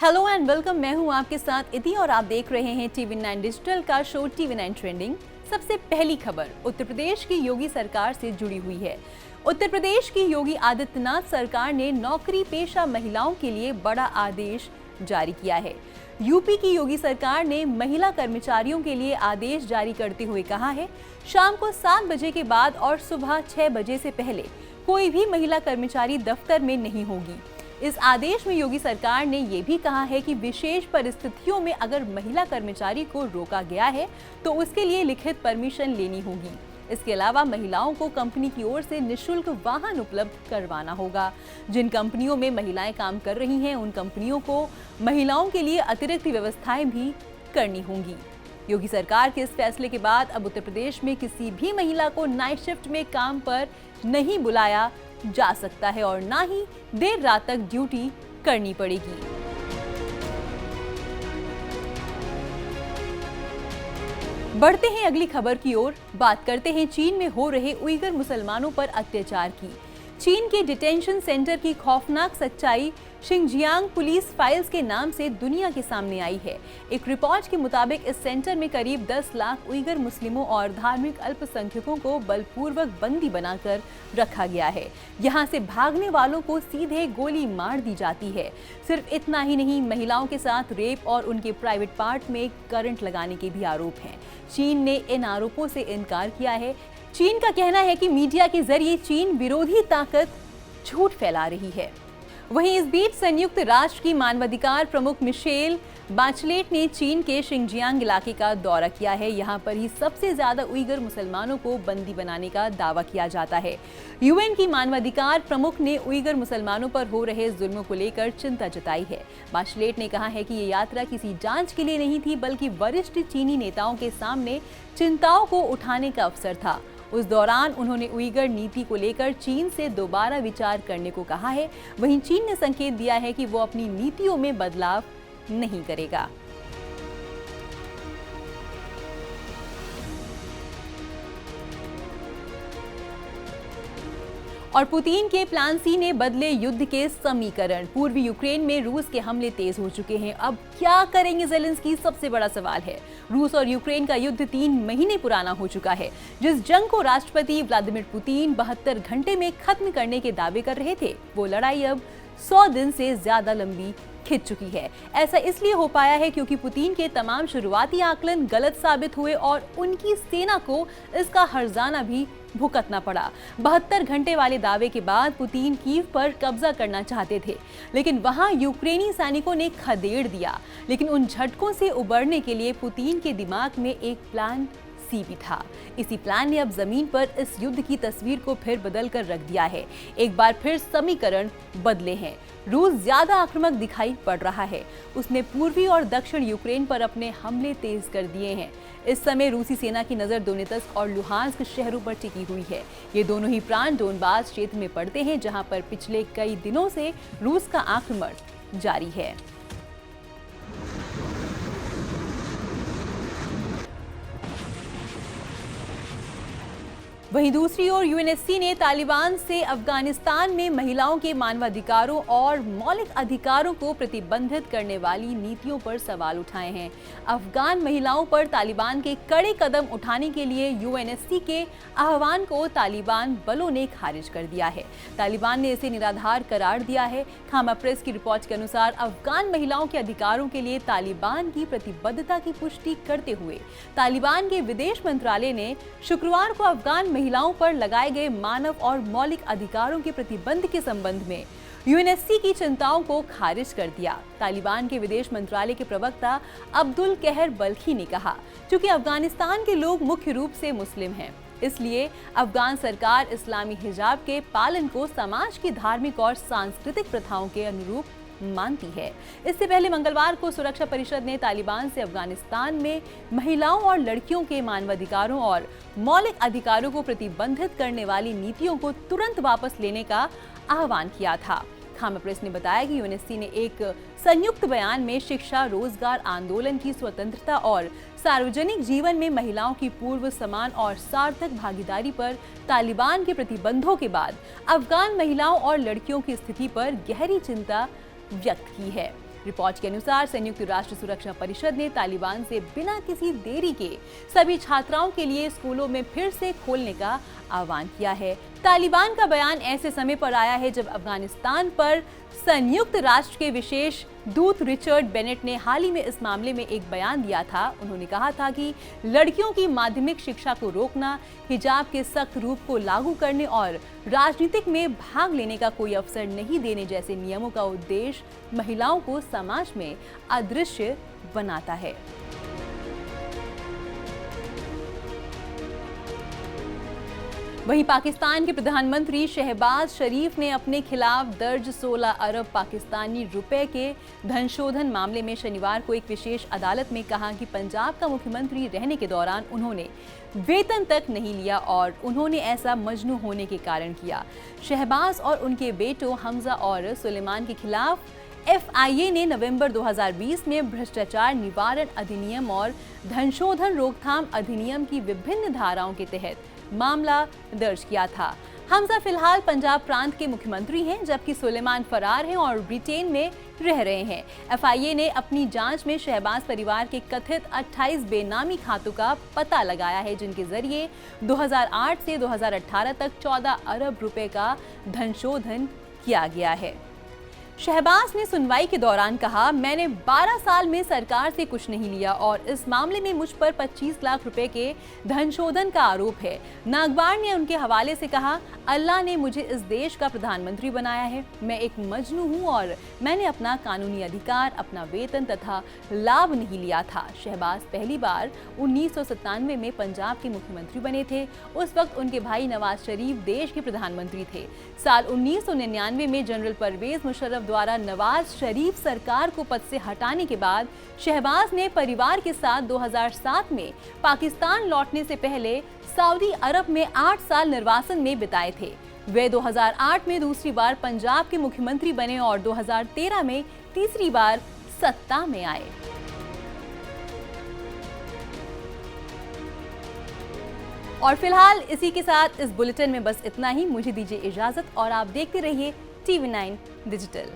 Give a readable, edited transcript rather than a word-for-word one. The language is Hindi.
Hello and welcome. मैं हूं आपके साथ इति और आप देख रहे हैं TV9 डिजिटल का शो TV9 ट्रेंडिंग। सबसे पहली खबर उत्तर प्रदेश की योगी सरकार से जुड़ी हुई है। उत्तर प्रदेश की योगी आदित्यनाथ सरकार ने नौकरी पेशा महिलाओं के लिए बड़ा आदेश जारी किया है। यूपी की योगी सरकार ने महिला कर्मचारियों के लिए आदेश जारी करते हुए कहा है, शाम को 7 बजे के बाद और सुबह 6 बजे से पहले कोई भी महिला कर्मचारी दफ्तर में नहीं होगी। इस आदेश में योगी सरकार ने ये भी कहा है कि विशेष परिस्थितियों में अगर महिला कर्मचारी को रोका गया है तो उसके लिए लिखित परमिशन लेनी होगी। इसके अलावा महिलाओं को कंपनी की ओर से निःशुल्क वाहन उपलब्ध करवाना होगा। जिन कंपनियों में महिलाएं काम कर रही हैं, उन कंपनियों को महिलाओं के लिए अतिरिक्त व्यवस्थाएं भी करनी होंगी। योगी सरकार के इस फैसले के बाद अब उत्तर प्रदेश में किसी भी महिला को नाइट शिफ्ट में काम पर नहीं बुलाया जा सकता है और ना ही देर रात तक ड्यूटी करनी पड़ेगी। बढ़ते हैं अगली खबर की ओर। बात करते हैं चीन में हो रहे उइगर मुसलमानों पर अत्याचार की। चीन के डिटेंशन सेंटर की खौफनाक सच्चाई शिंगजियांग पुलिस फाइल्स के नाम से दुनिया के सामने आई है। एक रिपोर्ट के मुताबिक इस सेंटर में करीब 10 लाख उइगर मुस्लिमों और धार्मिक अल्पसंख्यकों को बलपूर्वक बंदी बनाकर रखा गया है। यहां से भागने वालों को सीधे गोली मार दी जाती है। सिर्फ इतना ही नहीं, महिलाओं के साथ रेप और उनके प्राइवेट पार्ट में करंट लगाने के भी आरोप हैं। चीन ने इन आरोपों से इनकार किया है। चीन का कहना है कि मीडिया के जरिए चीन विरोधी ताकत झूठ फैला रही है। वहीं इस बीच संयुक्त राष्ट्र की मानवाधिकार प्रमुख मिशेल बाचलेट ने चीन के शिंगजियांग इलाके का दौरा किया है। यहां पर ही सबसे ज्यादा उइगर मुसलमानों को बंदी बनाने का दावा किया जाता है। यूएन की मानवाधिकार प्रमुख ने उइगर मुसलमानों पर हो रहे जुल्म को लेकर चिंता जताई है। बाचलेट ने कहा है कि ये यात्रा किसी जांच के लिए नहीं थी, बल्कि वरिष्ठ चीनी नेताओं के सामने चिंताओं को उठाने का अवसर था। उस दौरान उन्होंने उइगर नीति को लेकर चीन से दोबारा विचार करने को कहा है। वहीं चीन ने संकेत दिया है कि वो अपनी नीतियों में बदलाव नहीं करेगा। और पुतिन के प्लान सी ने बदले युद्ध के समीकरण। पूर्वी यूक्रेन में रूस के हमले तेज हो चुके हैं। अब क्या करेंगे ज़ेलेंस्की, सबसे बड़ा सवाल है। रूस और यूक्रेन का युद्ध 3 महीने पुराना हो चुका है। जिस जंग को राष्ट्रपति व्लादिमीर पुतिन 72 घंटे में खत्म करने के दावे कर रहे थे, वो लड़ाई अब 100 दिन से ज्यादा लंबी खिंच चुकी है। ऐसा इसलिए हो पाया है क्योंकि पुतिन के तमाम शुरुआती आकलन गलत साबित हुए और उनकी सेना को इसका हर्जाना भी भुगतना पड़ा। 72 घंटे वाले दावे के बाद पुतिन कीव पर कब्जा करना चाहते थे, लेकिन वहां यूक्रेनी सैनिकों ने खदेड़ दिया। लेकिन उन झटकों से उबरने के लिए पुतिन के दिमाग में एक प्लान सी भी था। इसी प्लान ने अब जमीन पर इस युद्ध की तस्वीर को फिर बदल कर रख दिया है। एक बार फिर समीकरण बदले हैं। रूस ज्यादा आक्रामक दिखाई पड़ रहा है। उसने पूर्वी और दक्षिण यूक्रेन पर अपने हमले तेज कर दिए हैं। इस समय रूसी सेना की नजर दोनेत्स्क और लुहांस्क शहरों पर टिकी हुई है। ये दोनों ही प्रांत डोनबास क्षेत्र में पड़ते हैं, जहां पर पिछले कई दिनों से रूस का आक्रमण जारी है। वहीं दूसरी ओर यूएनएससी ने तालिबान से अफगानिस्तान में महिलाओं के मानवाधिकारों और मौलिक अधिकारों को प्रतिबंधित करने वाली नीतियों पर सवाल उठाए हैं। अफगान महिलाओं पर तालिबान के कड़े कदम उठाने के लिए यूएनएससी के आह्वान को तालिबान बलों ने खारिज कर दिया है। तालिबान ने इसे निराधार करार दिया है। खामा प्रेस की रिपोर्ट के अनुसार अफगान महिलाओं के अधिकारों के लिए तालिबान की प्रतिबद्धता की पुष्टि करते हुए तालिबान के विदेश मंत्रालय ने शुक्रवार को अफगान महिलाओं पर लगाए गए मानव और मौलिक अधिकारों के प्रतिबंध के संबंध में यूएनएससी की चिंताओं को खारिज कर दिया। तालिबान के विदेश मंत्रालय के प्रवक्ता अब्दुल कहर बल्खी ने कहा, क्योंकि अफगानिस्तान के लोग मुख्य रूप से मुस्लिम हैं, इसलिए अफगान सरकार इस्लामी हिजाब के पालन को समाज की धार्मिक और सांस्कृतिक प्रथाओं के अनुरूप मानती है। इससे पहले मंगलवार को सुरक्षा परिषद ने तालिबान से अफगानिस्तान में महिलाओं और लड़कियों के मानवाधिकारों और मौलिक अधिकारों को प्रतिबंधित करने वाली नीतियों को तुरंत वापस लेने का आह्वान किया था। खामा प्रेस ने बताया कि यूएनएससी ने एक संयुक्त बयान में शिक्षा, रोजगार, आंदोलन की स्वतंत्रता और सार्वजनिक जीवन में महिलाओं की पूर्व समान और सार्थक भागीदारी पर तालिबान के प्रतिबंधों के बाद अफगान महिलाओं और लड़कियों की स्थिति पर गहरी चिंता व्यक्त की है। रिपोर्ट के अनुसार संयुक्त राष्ट्र सुरक्षा परिषद ने तालिबान से बिना किसी देरी के सभी छात्राओं के लिए स्कूलों में फिर से खोलने का आह्वान किया है। तालिबान का बयान ऐसे समय पर आया है जब अफगानिस्तान पर संयुक्त राष्ट्र के विशेष दूत रिचर्ड बेनेट ने हाल ही में इस मामले में एक बयान दिया था। उन्होंने कहा था कि लड़कियों की माध्यमिक शिक्षा को रोकना, हिजाब के सख्त रूप को लागू करने और राजनीतिक में भाग लेने का कोई अवसर नहीं देने जैसे नियमों का उद्देश्य महिलाओं को समाज में अदृश्य बनाता है। वहीं पाकिस्तान के प्रधानमंत्री शहबाज शरीफ ने अपने खिलाफ दर्ज 16 अरब पाकिस्तानी रुपए के धनशोधन मामले में शनिवार को एक विशेष अदालत में कहा कि पंजाब का मुख्यमंत्री रहने के दौरान उन्होंने वेतन तक नहीं लिया और उन्होंने ऐसा मजनू होने के कारण किया। शहबाज और उनके बेटों हमजा और सुलेमान के खिलाफ FIA ने नवंबर 2020 में भ्रष्टाचार निवारण अधिनियम और धनशोधन रोकथाम अधिनियम की विभिन्न धाराओं के तहत मामला दर्ज किया था। हमजा फिलहाल पंजाब प्रांत के मुख्यमंत्री हैं, जबकि सुलेमान फरार हैं और ब्रिटेन में रह रहे हैं। FIA ने अपनी जांच में शहबाज परिवार के कथित 28 बेनामी खातों का पता लगाया है, जिनके जरिए 2008 से 2018 तक 14 अरब रुपए का धनशोधन किया गया है। शहबाज ने सुनवाई के दौरान कहा, मैंने 12 साल में सरकार से कुछ नहीं लिया और इस मामले में मुझ पर 25 लाख रुपए के धनशोधन का आरोप है। नागबार ने उनके हवाले से कहा, अल्लाह ने मुझे इस देश का प्रधानमंत्री बनाया है। मैं एक मजनू हूं और मैंने अपना कानूनी अधिकार, अपना वेतन तथा लाभ नहीं लिया था। शहबाज पहली बार 1997 में पंजाब के मुख्यमंत्री बने थे। उस वक्त उनके भाई नवाज शरीफ देश के प्रधानमंत्री थे। साल 1999 में जनरल परवेज मुशर्रफ द्वारा नवाज शरीफ सरकार को पद से हटाने के बाद शहबाज ने परिवार के साथ 2007 में पाकिस्तान लौटने से पहले सऊदी अरब में 8 साल निर्वासन में बिताए थे। वे 2008 में दूसरी बार पंजाब के मुख्यमंत्री बने और 2013 में तीसरी बार सत्ता में आए। और फिलहाल इसी के साथ इस बुलेटिन में बस इतना ही। मुझे दीजिए इजाजत और आप देखते रहिए TV9 डिजिटल।